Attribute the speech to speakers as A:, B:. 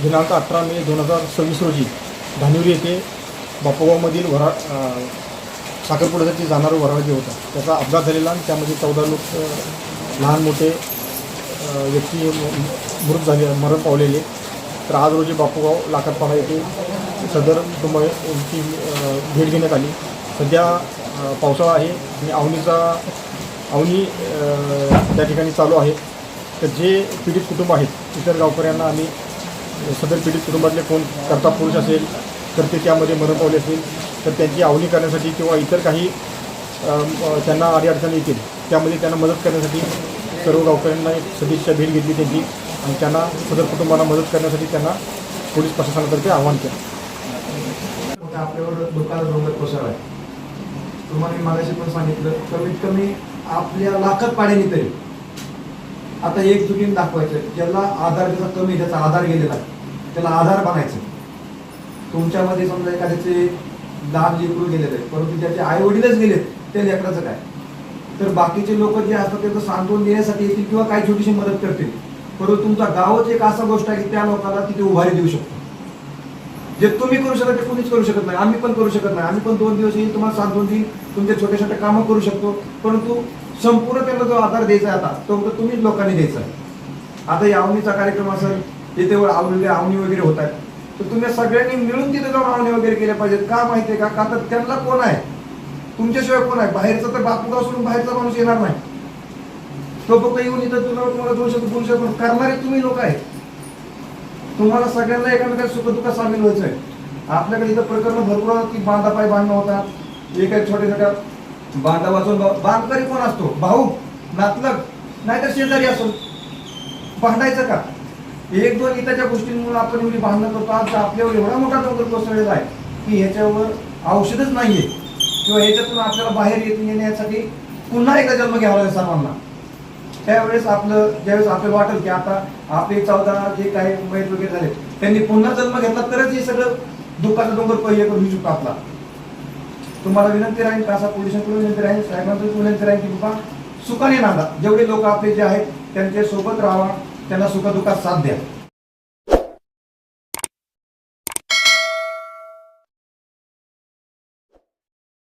A: दिनांक 18 मे 2026 रोजी धानिवली येथे बापूगावमधील साखरपुड्यासाठी जाणारं वऱ्हाड जे होता त्याचा अपघात झालेला आणि त्यामध्ये 14 लोक लहान मोठे व्यक्ती मरण पावलेले. तर आज रोजी बापूगाव लाकडपाडा येथे सदर कुटुंब यांची भेट घेण्यात आली. सध्या पावसाळा आहे आणि अवनी त्या ठिकाणी चालू आहे. तर जे पीडित कुटुंब आहेत इतर गावकऱ्यांना आम्ही सदर पीडित कुटुंबातले कोण कर्ता पुरुष असेल तर ते त्यामध्ये मरण पावले असेल तर त्यांची अवनी करण्यासाठी किंवा इतर काही त्यांना अडीअडचणी येतील त्यामध्ये त्यांना मदत करण्यासाठी सर्व गावकऱ्यांना एक सदिच्छा भेट घेतली त्यांची आणि त्यांना सदर कुटुंबाला मदत करण्यासाठी त्यांना पोलीस प्रशासनातर्फे आवाहन केलं.
B: आपल्यावर दुःखाला डोंगर कोसळला आहे. तुम्हाला मी मागाशी पण सांगितलं कमीत कमी आपल्या लाखात पाण्याने तरी आता एकजुटीने दाखवायचं. ज्याला आधार त्याचा कमी त्याचा आधार गेलेला त्याला आधार बनायचं. तुमच्यामध्ये समजा एखाद्याचे लहान लेकरू गेलेले आहेत परंतु त्याचे आई वडीलच गेलेत त्या लेकराचं काय. तर बाकीचे लोक जे असतात त्यांचं सांत्वन देण्यासाठी येतील किंवा काही छोटीशी मदत करतील. परंतु तुमचा गावच एक असा गोष्ट आहे की त्या लोकांना तिथे उभारी देऊ शकतो. जे तुम्ही करू शकता ते कोणीच करू शकत नाही. आम्ही पण करू शकत नाही. आम्ही पण 2 दिवस येईल तुम्हाला सांत्वन देईल तुमचे छोटे छोटे कामं करू शकतो. परंतु संपूर्ण त्यांना जो आधार द्यायचा आहे आता तो तुम्हीच लोकांनी द्यायचा आहे. आता या अवनीचा कार्यक्रम असेल तिथे अवनी वगैरे होत आहेत तर तुम्ही सगळ्यांनी मिळून तिथे जाऊन अवनी वगैरे केल्या पाहिजेत. का माहितीये का तर त्यांना कोण आहे तुमच्याशिवाय कोण आहे. बाहेरचा तर बापूगाव सोडून बाहेरचा माणूस येणार नाही. तो फक्त येऊन इथं तुम्हाला 2 शब्द बोलू शकतो करणारे तुम्ही लोक आहेत. तुम्हाला सगळ्यांना एकामेकात सुखदुःखात सामील व्हायचं आहे. आपल्याकडे इथं प्रकरण भरपूर की बांधापाय बांधणं होतात. एक छोट्या छोट्या बांधा वाचून बांधकरी कोण असतो भाऊ नातलग नाहीतर शेजारी असो भांडायचं का. 1-2 इथच्या गोष्टींमुळे आपण एवढी भांडणं करतो. आज आपल्यावर एवढा मोठा डोंगर कोसळलेला आहे की ह्याच्यावर औषधच नाहीये किंवा ह्याच्यातून आपल्याला बाहेर येण्यासाठी पुन्हा एकदा जन्म घ्यावा लागेल सर्वांना. त्यावेळेस ज्यावेळेस आपल्याला वाटेल की आता आपले 14 जे काही मयत वगैरे झाले त्यांनी पुन्हा जन्म घेतला तरच हे सगळं दुःखाचा डोंगर पहिलं करू शकतो आपला. तुम्हाला विनंती राहील कासा पोलिसांकडून विनंती राहील साहेबांकडून विनंती राहील की बाबा सुखाने नांदा. जेवढे लोक आपले जे आहेत त्यांच्या सोबत राहा त्यांना सुखदुःखात साथ द्या.